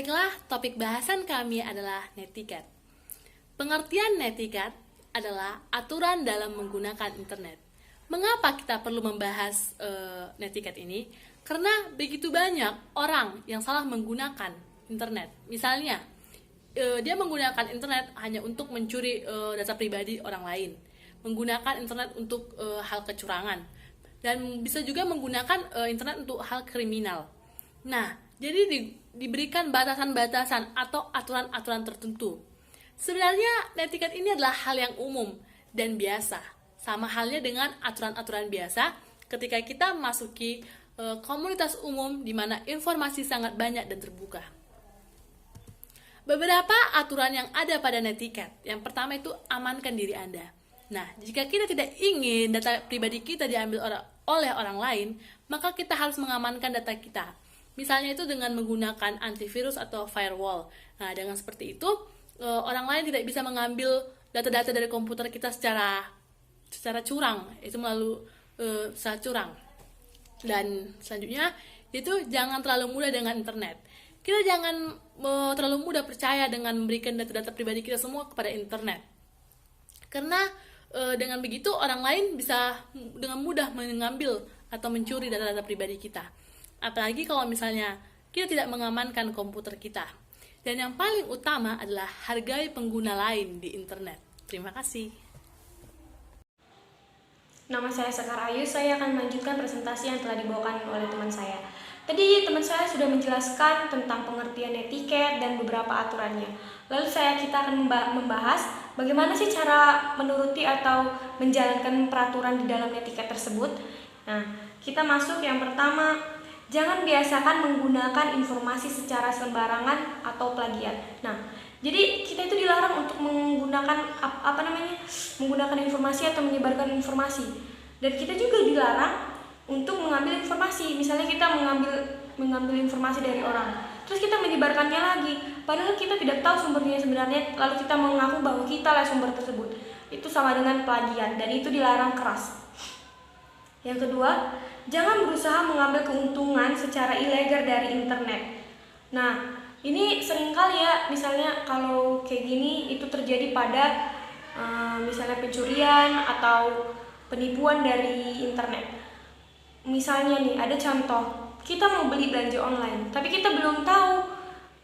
Baiklah, topik bahasan kami adalah netiquette. Pengertian netiquette adalah aturan dalam menggunakan internet. Mengapa kita perlu membahas netiquette ini? Karena begitu banyak orang yang salah menggunakan internet. Misalnya, dia menggunakan internet hanya untuk mencuri data pribadi orang lain, menggunakan internet untuk hal kecurangan, dan bisa juga menggunakan internet untuk hal kriminal. Nah, jadi diberikan batasan-batasan atau aturan-aturan tertentu. Sebenarnya netiquette ini adalah hal yang umum dan biasa. Sama halnya dengan aturan-aturan biasa ketika kita masuki komunitas umum di mana informasi sangat banyak dan terbuka. Beberapa aturan yang ada pada netiquette. Yang pertama itu amankan diri Anda. Nah, jika kita tidak ingin data pribadi kita diambil oleh orang lain, maka kita harus mengamankan data kita. Misalnya itu dengan menggunakan antivirus atau firewall. Nah, dengan seperti itu, orang lain tidak bisa mengambil data-data dari komputer kita secara curang, itu melalui secara curang. Dan selanjutnya, itu jangan terlalu mudah dengan internet. Kita jangan terlalu mudah percaya dengan memberikan data-data pribadi kita semua kepada internet. Karena dengan begitu orang lain bisa dengan mudah mengambil atau mencuri data-data pribadi kita. Apalagi kalau misalnya kita tidak mengamankan komputer kita. Dan yang paling utama adalah hargai pengguna lain di internet. Terima kasih. Nama saya Sekar Ayu, saya akan melanjutkan presentasi yang telah dibawakan oleh teman saya. Tadi teman saya sudah menjelaskan tentang pengertian netiquette dan beberapa aturannya. Lalu kita akan membahas bagaimana sih cara menuruti atau menjalankan peraturan di dalam netiquette tersebut. Nah, kita masuk yang pertama. Jangan biasakan menggunakan informasi secara sembarangan atau plagiat. Nah, jadi kita itu dilarang untuk menggunakan menggunakan informasi atau menyebarkan informasi. Dan kita juga dilarang untuk mengambil informasi. Misalnya kita mengambil informasi dari orang, terus kita menyebarkannya lagi, padahal kita tidak tahu sumbernya sebenarnya, lalu kita mengaku bahwa kita lah sumber tersebut. Itu sama dengan plagiat dan itu dilarang keras. Yang kedua, jangan berusaha mengambil keuntungan secara ilegal dari internet. Nah, ini seringkali ya, misalnya kalau kayak gini itu terjadi pada misalnya pencurian atau penipuan dari internet. Misalnya nih, ada contoh, kita mau beli belanja online, tapi kita belum tahu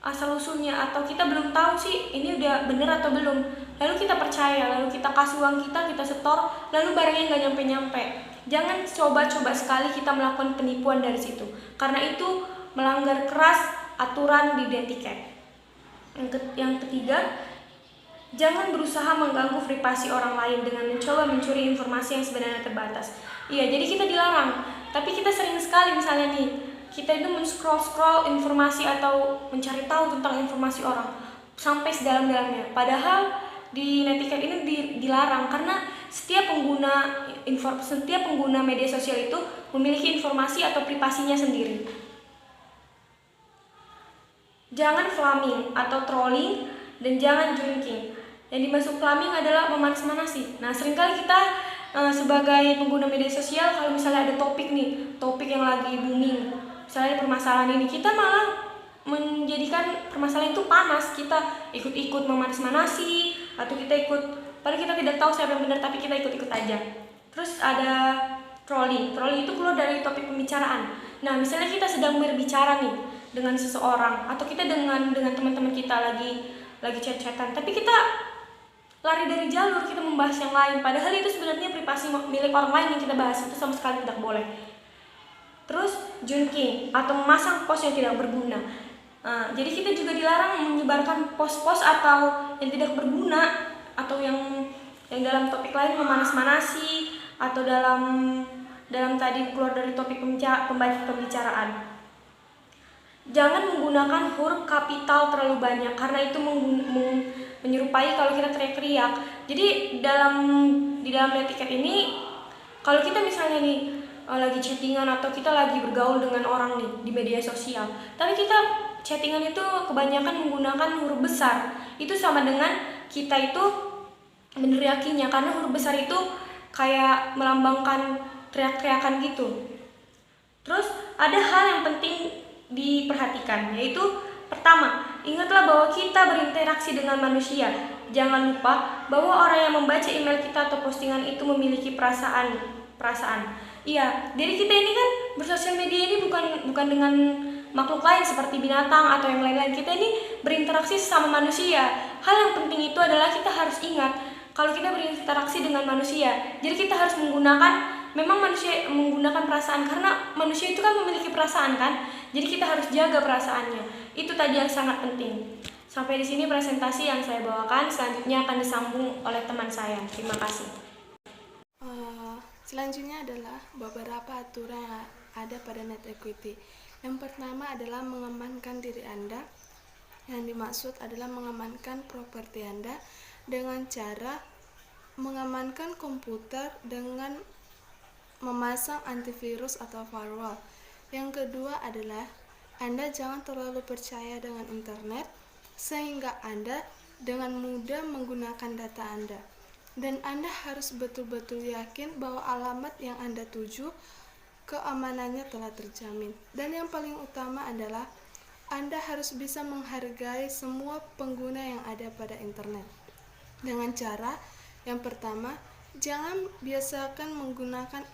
asal-usulnya atau kita belum tahu sih ini udah bener atau belum. Lalu kita percaya, lalu kita kasih uang kita setor, lalu barangnya nggak nyampe-nyampe. Jangan coba-coba sekali kita melakukan penipuan dari situ, karena itu melanggar keras aturan di netiquette. Yang ketiga, jangan berusaha mengganggu privasi orang lain dengan mencoba mencuri informasi yang sebenarnya terbatas. Iya, jadi kita dilarang, tapi kita sering sekali misalnya nih, kita itu men-scroll informasi atau mencari tahu tentang informasi orang sampai sedalam-dalamnya. Padahal di netiquette ini dilarang karena setiap pengguna media sosial itu memiliki informasi atau privasinya sendiri. Jangan flaming atau trolling dan jangan drinking. Yang dimaksud flaming adalah memanas-manasi. Nah, seringkali kita sebagai pengguna media sosial, kalau misalnya ada topik yang lagi booming, misalnya permasalahan ini, kita malah menjadikan permasalahan itu panas, kita ikut-ikut memanas-manasi, atau kita ikut, padahal kita tidak tahu siapa yang benar, tapi kita ikut-ikut aja. Terus ada trolling itu keluar dari topik pembicaraan. Nah, misalnya kita sedang berbicara nih dengan seseorang, atau kita dengan teman-teman kita lagi chat-chatan, tapi kita lari dari jalur, kita membahas yang lain, padahal itu sebenarnya privasi milik orang lain yang kita bahas, itu sama sekali tidak boleh. Terus junking atau memasang post yang tidak berguna. Jadi kita juga dilarang menyebarkan post-post atau yang tidak berguna, atau yang dalam topik lain memanas-manasi, atau dalam tadi keluar dari topik pembicaraan. Jangan menggunakan huruf kapital terlalu banyak karena itu menyerupai kalau kita teriak-teriak. Jadi di dalam netiquette ini, kalau kita misalnya nih lagi chattingan atau kita lagi bergaul dengan orang nih di media sosial, tapi kita chattingan itu kebanyakan menggunakan huruf besar, itu sama dengan kita itu meneriakinya, karena huruf besar itu kayak melambangkan teriak-teriakan gitu. Terus ada hal yang penting diperhatikan, yaitu Pertama, ingatlah bahwa kita berinteraksi dengan manusia. Jangan lupa bahwa orang yang membaca email kita atau postingan itu memiliki perasaan. Iya, diri kita ini kan bersosial media ini bukan dengan makhluk lain seperti binatang atau yang lain-lain. Kita ini berinteraksi sama manusia. Hal yang penting itu adalah kita harus ingat kalau kita berinteraksi dengan manusia. Jadi kita harus memang manusia menggunakan perasaan karena manusia itu kan memiliki perasaan kan. Jadi kita harus jaga perasaannya. Itu tadi yang sangat penting. Sampai di sini presentasi yang saya bawakan. Selanjutnya akan disambung oleh teman saya. Terima kasih. Selanjutnya adalah beberapa aturan yang ada pada net equity. Yang pertama adalah mengamankan diri Anda. Yang dimaksud adalah mengamankan properti Anda dengan cara mengamankan komputer dengan memasang antivirus atau firewall. Yang kedua adalah Anda jangan terlalu percaya dengan internet sehingga Anda dengan mudah menggunakan data Anda. Dan Anda harus betul-betul yakin bahwa alamat yang Anda tuju keamanannya telah terjamin. Dan yang paling utama adalah Anda harus bisa menghargai semua pengguna yang ada pada internet. Dengan cara yang pertama, jangan biasakan menggunakan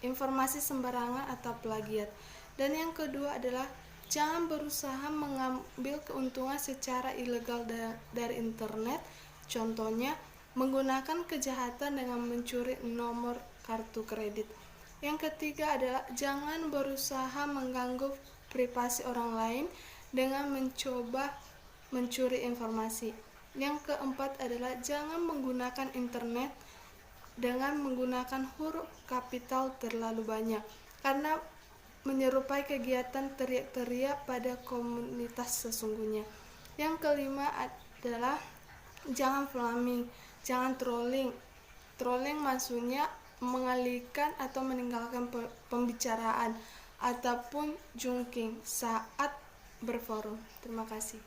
informasi sembarangan atau plagiat. Dan yang kedua adalah jangan berusaha mengambil keuntungan secara ilegal dari internet. Contohnya, menggunakan kejahatan dengan mencuri nomor kartu kredit. Yang ketiga adalah jangan berusaha mengganggu privasi orang lain dengan mencoba mencuri informasi. Yang keempat adalah jangan menggunakan internet dengan menggunakan huruf kapital terlalu banyak karena menyerupai kegiatan teriak-teriak pada komunitas sesungguhnya. Yang kelima adalah jangan flaming, jangan trolling. Trolling maksudnya mengalihkan atau meninggalkan pembicaraan ataupun jungking saat berforum. Terima kasih.